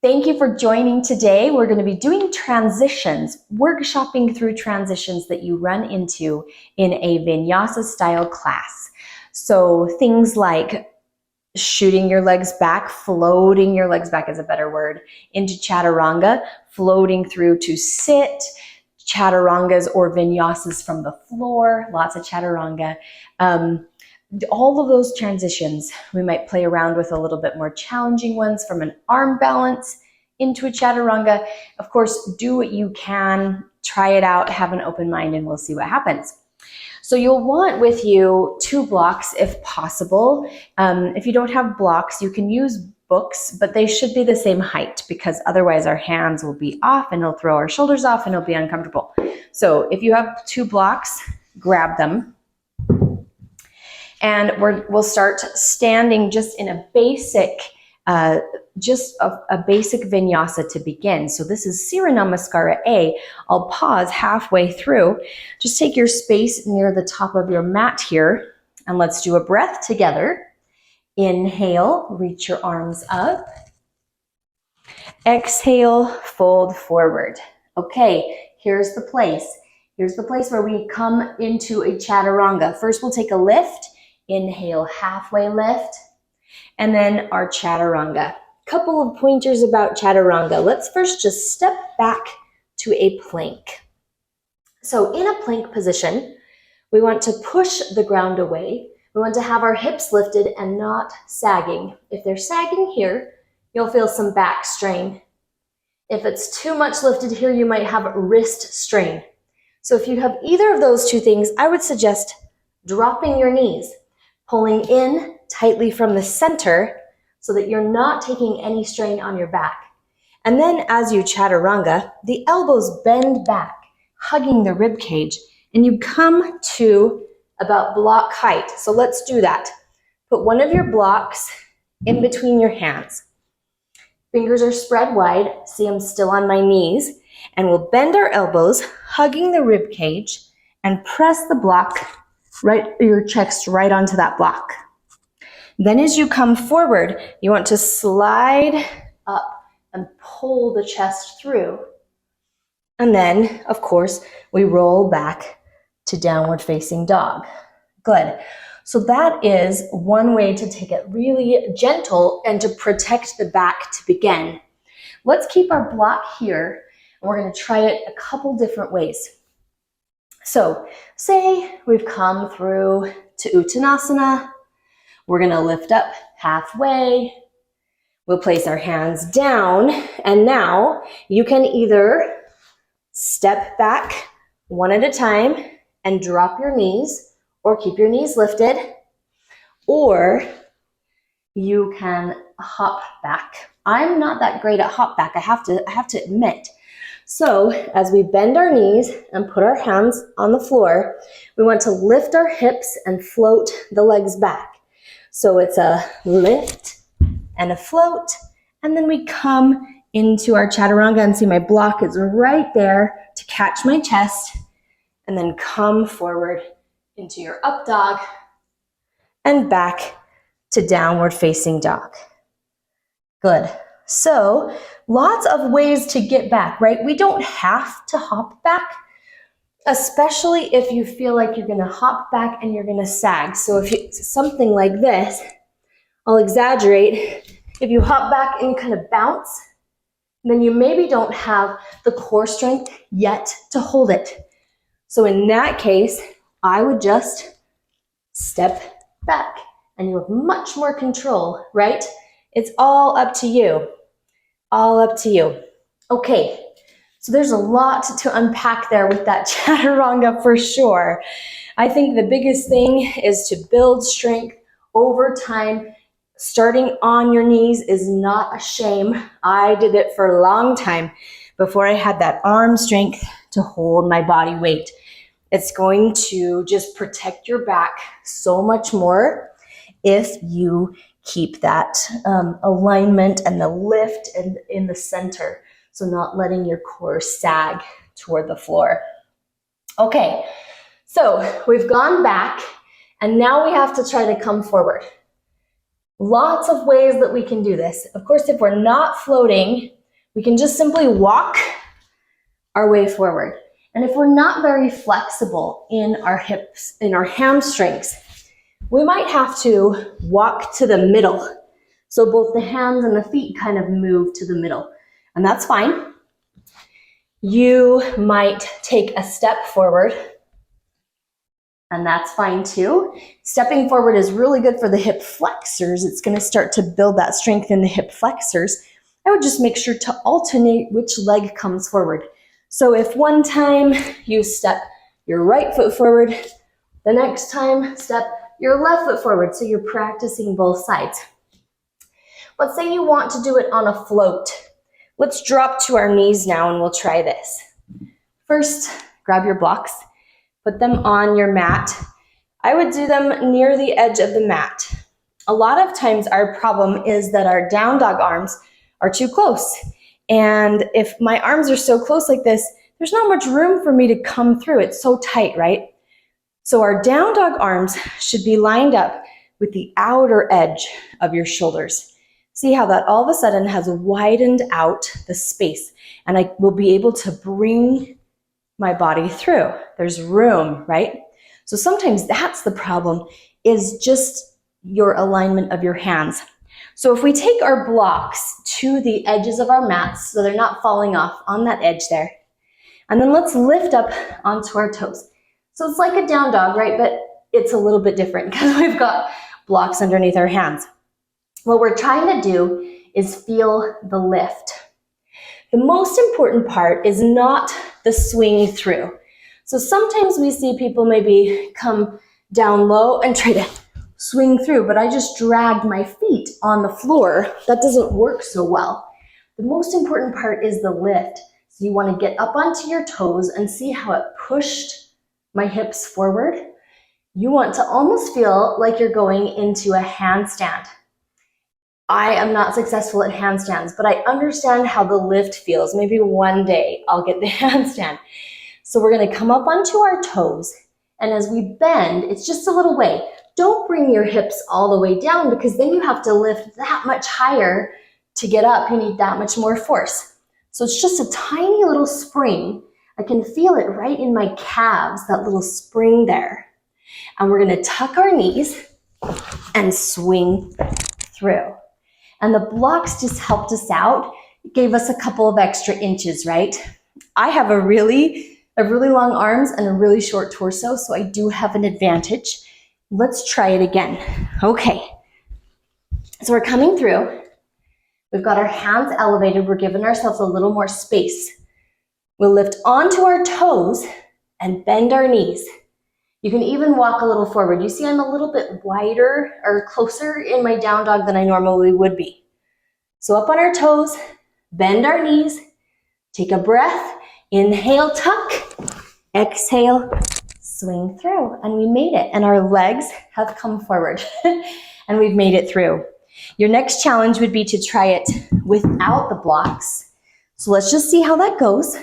Thank you for joining today. We're going to be doing transitions, workshopping through transitions that you run into in a Vinyasa style class. So things like shooting your legs back, floating your legs back is a better word, into Chaturanga, floating through to sit, Chaturangas or Vinyasas from the floor, lots of Chaturanga. All of those transitions, we might play around with a little bit more challenging ones from an arm balance into a Chaturanga. Of course, do what you can, try it out, have an open mind, and we'll see what happens. So you'll want with you 2 blocks if possible. If you don't have blocks, you can use books, but they should be the same height because otherwise our hands will be off and it'll throw our shoulders off and it'll be uncomfortable. So if you have 2 blocks, grab them. And we'll start standing just in a basic, a basic vinyasa to begin. So this is Suyra Namaskara A. I'll pause halfway through. Just take your space near the top of your mat here, and let's do a breath together. Inhale, reach your arms up. Exhale, fold forward. Okay, here's the place. Here's the place where we come into a Chaturanga. First, we'll take a lift. Inhale, halfway lift, and then our Chaturanga. Couple of pointers about Chaturanga. Let's first just step back to a plank. So in a plank position, we want to push the ground away. We want to have our hips lifted and not sagging. If they're sagging here, you'll feel some back strain. If it's too much lifted here, you might have wrist strain. So if you have either of those 2 things, I would suggest dropping your knees, pulling in tightly from the center so that you're not taking any strain on your back. And then as you Chaturanga, the elbows bend back, hugging the rib cage, and you come to about block height. So let's do that. Put one of your blocks in between your hands. Fingers are spread wide. See, I'm still on my knees. And we'll bend our elbows, hugging the rib cage, and press the block right, your chest right onto that block. Then as you come forward, you want to slide up and pull the chest through. And then, of course, we roll back to downward facing dog. Good. So that is one way to take it really gentle and to protect the back to begin. Let's keep our block here, and we're going to try it a couple different ways. So say we've come through to Uttanasana. We're going to lift up halfway. We'll place our hands down. And now you can either step back one at a time and drop your knees or keep your knees lifted, or you can hop back. I'm not that great at hop back, I have to admit. So as we bend our knees and put our hands on the floor, we want to lift our hips and float the legs back. So it's a lift and a float, and then we come into our Chaturanga, and see my block is right there to catch my chest, and then come forward into your up dog and back to downward facing dog. Good. So lots of ways to get back, right? We don't have to hop back, especially if you feel like you're going to hop back and you're going to sag. So if it's something like this, I'll exaggerate. If you hop back and kind of bounce, then you maybe don't have the core strength yet to hold it. So in that case, I would just step back and you have much more control, right? It's all up to you. All up to you. Okay, so there's a lot to unpack there with that Chaturanga for sure. I think the biggest thing is to build strength over time. Starting on your knees is not a shame. I did it for a long time before I had that arm strength to hold my body weight. It's going to just protect your back so much more if you keep that alignment and the lift in the center. So not letting your core sag toward the floor. Okay, so we've gone back and now we have to try to come forward. Lots of ways that we can do this. Of course, if we're not floating, we can just simply walk our way forward. And if we're not very flexible in our hips, in our hamstrings, we might have to walk to the middle. So both the hands and the feet kind of move to the middle. And that's fine. You might take a step forward, and that's fine too. Stepping forward is really good for the hip flexors. It's going to start to build that strength in the hip flexors. I would just make sure to alternate which leg comes forward. So if one time you step your right foot forward, the next time step your left foot forward. So you're practicing both sides. Let's say you want to do it on a float. Let's drop to our knees now and we'll try this. First, grab your blocks, put them on your mat. I would do them near the edge of the mat. A lot of times our problem is that our down dog arms are too close. And if my arms are so close like this, there's not much room for me to come through. It's so tight, right? So our down dog arms should be lined up with the outer edge of your shoulders. See how that all of a sudden has widened out the space, and I will be able to bring my body through. There's room, right? So sometimes that's the problem, is just your alignment of your hands. So if we take our blocks to the edges of our mats so they're not falling off on that edge there, and then let's lift up onto our toes. So it's like a down dog, right? But it's a little bit different because we've got blocks underneath our hands. What we're trying to do is feel the lift. The most important part is not the swing through. So sometimes we see people maybe come down low and try to swing through, but I just dragged my feet on the floor. That doesn't work so well. The most important part is the lift. So you want to get up onto your toes and see how it pushed my hips forward. You want to almost feel like you're going into a handstand. I am not successful at handstands, but I understand how the lift feels. Maybe one day I'll get the handstand. So we're going to come up onto our toes, and as we bend, it's just a little way. Don't bring your hips all the way down because then you have to lift that much higher to get up. You need that much more force. So it's just a tiny little spring. I can feel it right in my calves, that little spring there. And we're going to tuck our knees and swing through. And the blocks just helped us out. It gave us a couple of extra inches, right? I have a really long arms and a really short torso, so I do have an advantage. Let's try it again. Okay. So we're coming through. We've got our hands elevated. We're giving ourselves a little more space. We'll lift onto our toes and bend our knees. You can even walk a little forward. You see I'm a little bit wider or closer in my down dog than I normally would be. So up on our toes, bend our knees, take a breath, inhale, tuck, exhale, swing through. And we made it, and our legs have come forward and we've made it through. Your next challenge would be to try it without the blocks. So let's just see how that goes.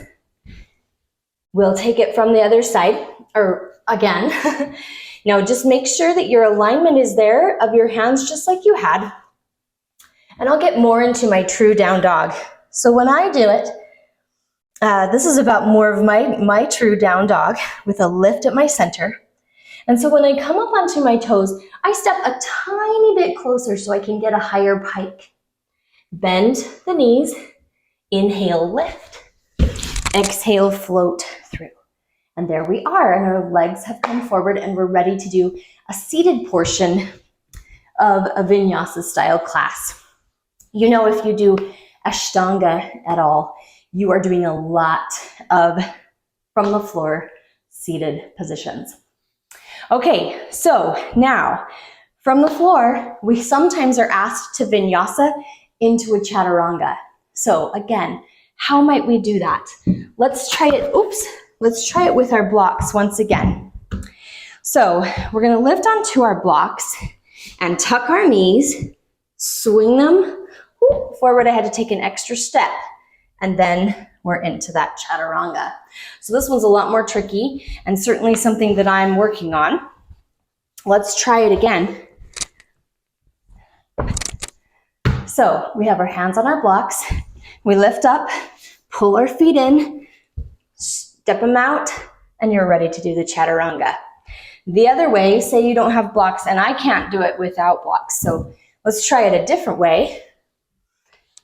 We'll take it from the other side, or again. Now just make sure that your alignment is there of your hands just like you had. And I'll get more into my true down dog. So when I do it, this is about more of my true down dog with a lift at my center. And so when I come up onto my toes, I step a tiny bit closer so I can get a higher pike. Bend the knees, inhale, lift, exhale, float through. And there we are, and our legs have come forward and we're ready to do a seated portion of a Vinyasa style class. You know, if you do Ashtanga at all, you are doing a lot of from the floor seated positions. Okay, so now from the floor, we sometimes are asked to Vinyasa into a Chaturanga. So again, how might we do that? Let's try it. Let's try it with our blocks once again. So we're going to lift onto our blocks and tuck our knees, swing them forward. I had to take an extra step, and then we're into that Chaturanga. So this one's a lot more tricky and certainly something that I'm working on. Let's try it again. So we have our hands on our blocks. We lift up, pull our feet in, step them out, and you're ready to do the Chaturanga. The other way, say you don't have blocks, and I can't do it without blocks, so let's try it a different way.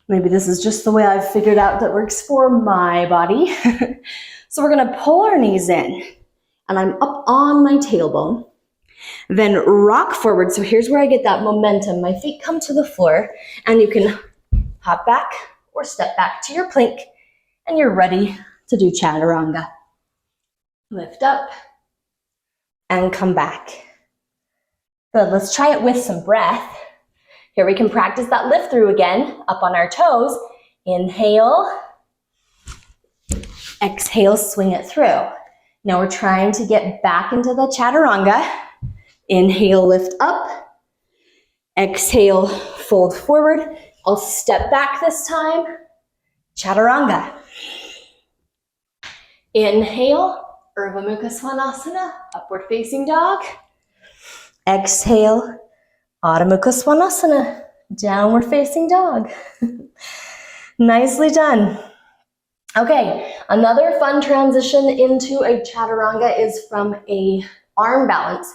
Maybe this is just the way I've figured out that works for my body. So we're gonna pull our knees in, and I'm up on my tailbone. Then rock forward. So here's where I get that momentum. My feet come to the floor, and you can hop back or step back to your plank, and you're ready to do Chaturanga. Lift up and come back. Good, let's try it with some breath. Here we can practice that lift through again, up on our toes. Inhale, exhale, swing it through. Now we're trying to get back into the Chaturanga. Inhale, lift up. Exhale, fold forward. I'll step back this time. Chaturanga. Inhale, Urdhva Mukha Svanasana, upward facing dog. Exhale, Adho Mukha Svanasana, downward facing dog. Nicely done. Okay, another fun transition into a Chaturanga is from a arm balance,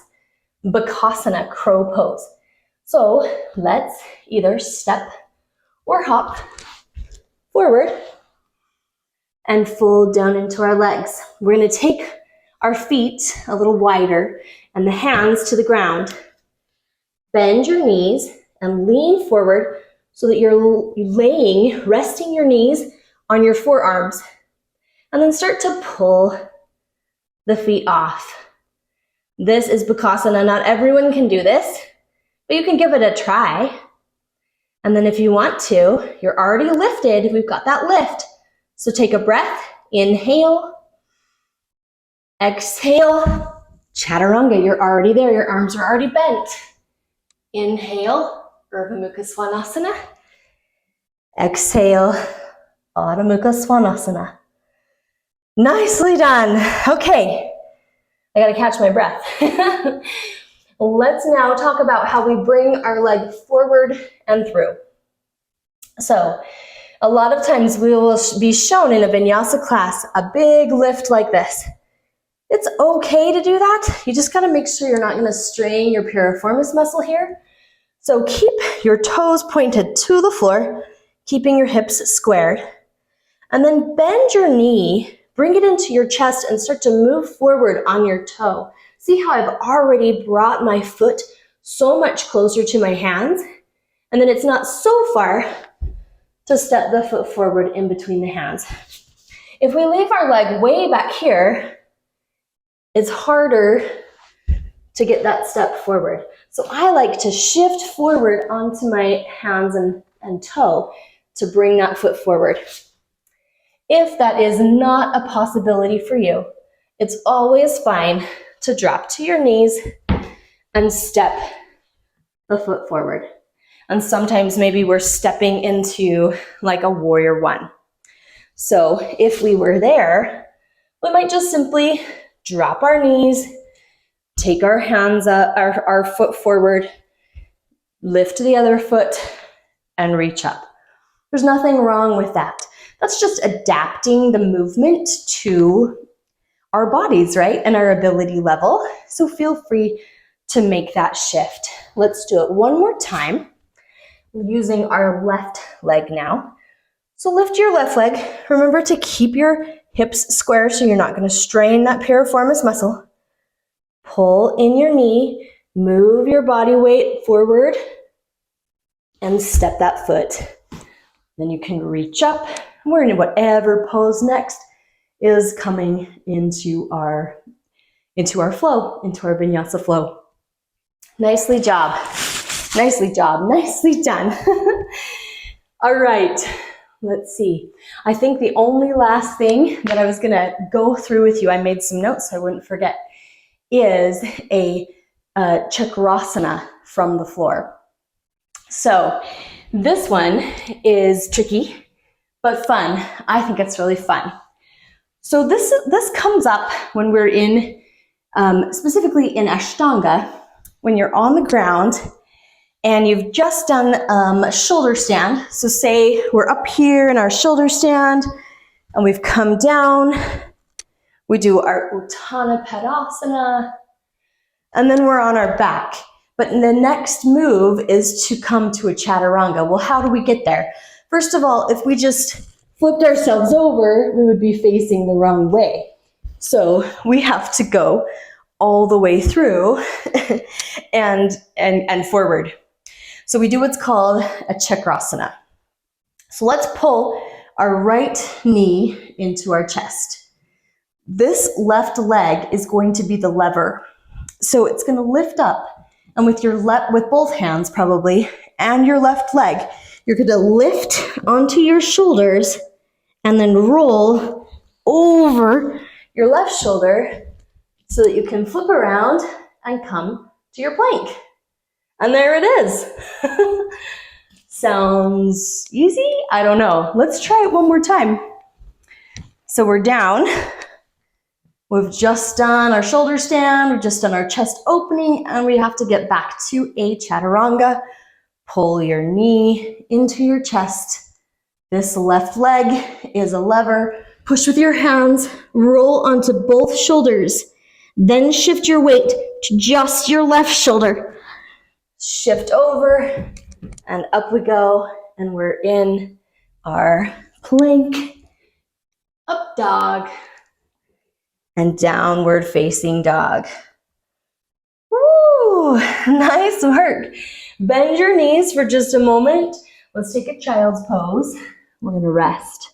Bakasana, crow pose. So let's either step or hop forward and fold down into our legs. We're going to take our feet a little wider and the hands to the ground. Bend your knees and lean forward so that you're resting your knees on your forearms. And then start to pull the feet off. This is Bakasana. Not everyone can do this, but you can give it a try. And then if you want to, you're already lifted. We've got that lift. So take a breath. Inhale. Exhale. Chaturanga. You're already there. Your arms are already bent. Inhale. Urdhva Mukha Svanasana. Exhale. Adho Mukha Svanasana. Nicely done. Okay. I gotta catch my breath. Let's now talk about how we bring our leg forward and through. So, a lot of times we will be shown in a Vinyasa class a big lift like this. It's okay to do that. You just gotta make sure you're not gonna strain your piriformis muscle here. So keep your toes pointed to the floor, keeping your hips squared. And then bend your knee, bring it into your chest and start to move forward on your toe. See how I've already brought my foot so much closer to my hands? And then it's not so far to step the foot forward in between the hands. If we leave our leg way back here, it's harder to get that step forward. So I like to shift forward onto my hands and toe to bring that foot forward. If that is not a possibility for you, it's always fine to drop to your knees and step the foot forward. And sometimes maybe we're stepping into like a warrior one. So if we were there, we might just simply drop our knees, take our hands up, our foot forward, lift the other foot, and reach up. There's nothing wrong with that. That's just adapting the movement to our bodies, right? And our ability level. So feel free to make that shift. Let's do it one more time. We're using our left leg now. So lift your left leg. Remember to keep your hips square so you're not going to strain that piriformis muscle. Pull in your knee, move your body weight forward, and step that foot. Then you can reach up. We're in whatever pose next is coming into our flow, into our Vinyasa flow. Nicely job. Nicely job. Nicely done. All right. Let's see. I think the only last thing that I was going to go through with you, I made some notes so I wouldn't forget, is a Chakrasana from the floor. So this one is tricky, but fun. I think it's really fun. So this comes up when we're in, specifically in Ashtanga, when you're on the ground And you've just done a shoulder stand. So say we're up here in our shoulder stand and we've come down. We do our Uttana Padasana, and then we're on our back. But the next move is to come to a Chaturanga. Well, how do we get there? First of all, if we just flipped ourselves over, we would be facing the wrong way. So we have to go all the way through and forward. So we do what's called a Chakrasana. So let's pull our right knee into our chest. This left leg is going to be the lever. So it's going to lift up, and with both hands probably, and your left leg, you're going to lift onto your shoulders and then roll over your left shoulder so that you can flip around and come to your plank. And there it is. Sounds easy? I don't know. Let's try it one more time. So we're down. We've just done our shoulder stand, we've just done our chest opening, and we have to get back to a Chaturanga. Pull your knee into your chest. This left leg is a lever. Push with your hands, roll onto both shoulders. Then shift your weight to just your left shoulder. Shift over, and up we go, and we're in our plank. Up dog. And downward facing dog. Woo! Nice work. Bend your knees for just a moment. Let's take a child's pose. We're going to rest.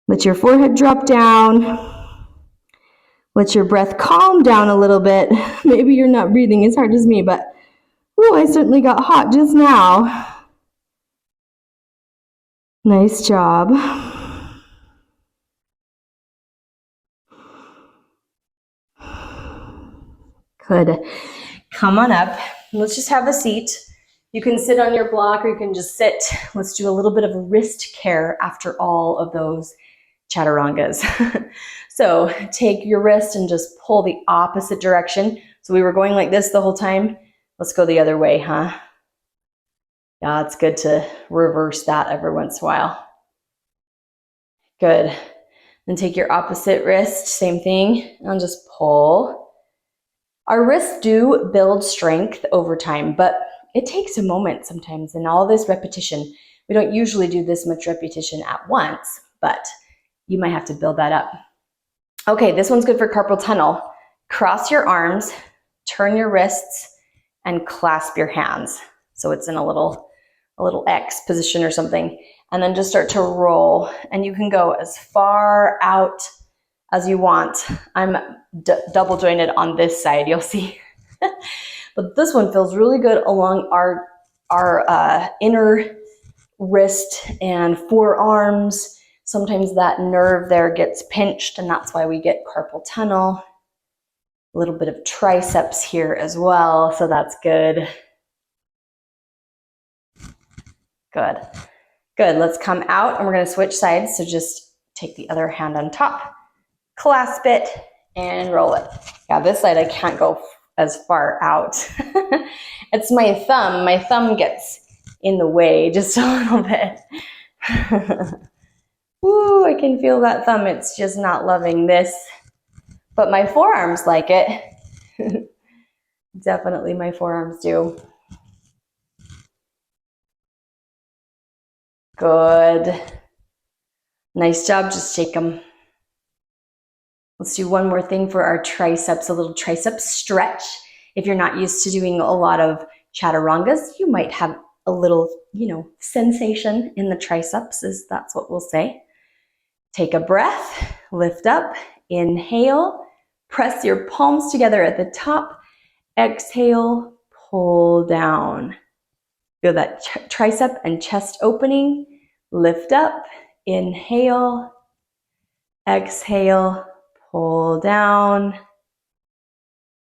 Let your forehead drop down. Let your breath calm down a little bit. Maybe you're not breathing as hard as me, but woo, I certainly got hot just now. Nice job. Good. Come on up. Let's just have a seat. You can sit on your block or you can just sit. Let's do a little bit of wrist care after all of those Chaturangas. So take your wrist and just pull the opposite direction. So we were going like this the whole time. Let's go the other way, huh? Yeah, it's good to reverse that every once in a while. Good. Then take your opposite wrist, same thing, and just pull. Our wrists do build strength over time, but it takes a moment sometimes, and all this repetition. We don't usually do this much repetition at once, but you might have to build that up. Okay, this one's good for carpal tunnel. Cross your arms, turn your wrists, and clasp your hands. So it's in a little X position or something. And then just start to roll. And you can go as far out as you want. I'm double jointed on this side, you'll see. But this one feels really good along our inner wrist and forearms. Sometimes that nerve there gets pinched, and that's why we get carpal tunnel. A little bit of triceps here as well, so that's good. Good. Good. Let's come out, and we're going to switch sides. So just take the other hand on top, clasp it, and roll it. Yeah, this side I can't go as far out. It's my thumb. My thumb gets in the way just a little bit. Ooh, I can feel that thumb. It's just not loving this. But my forearms like it. Definitely my forearms do. Good. Nice job. Just shake them. Let's do one more thing for our triceps, a little tricep stretch. If you're not used to doing a lot of chaturangas, you might have a little, sensation in the triceps, that's what we'll say. Take a breath, lift up, inhale, press your palms together at the top, exhale, pull down. Feel that tricep and chest opening, lift up, inhale, exhale, pull down,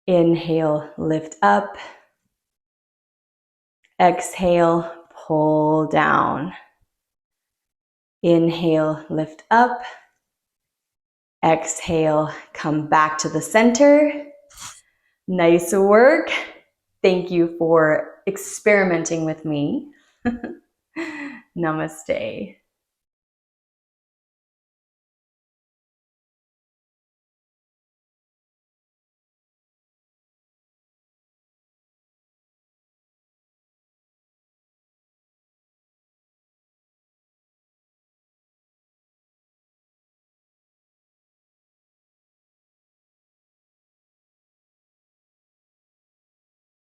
inhale, lift up, exhale, pull down, inhale, lift up, exhale, come back to the center. Nice work. Thank you for experimenting with me. Namaste.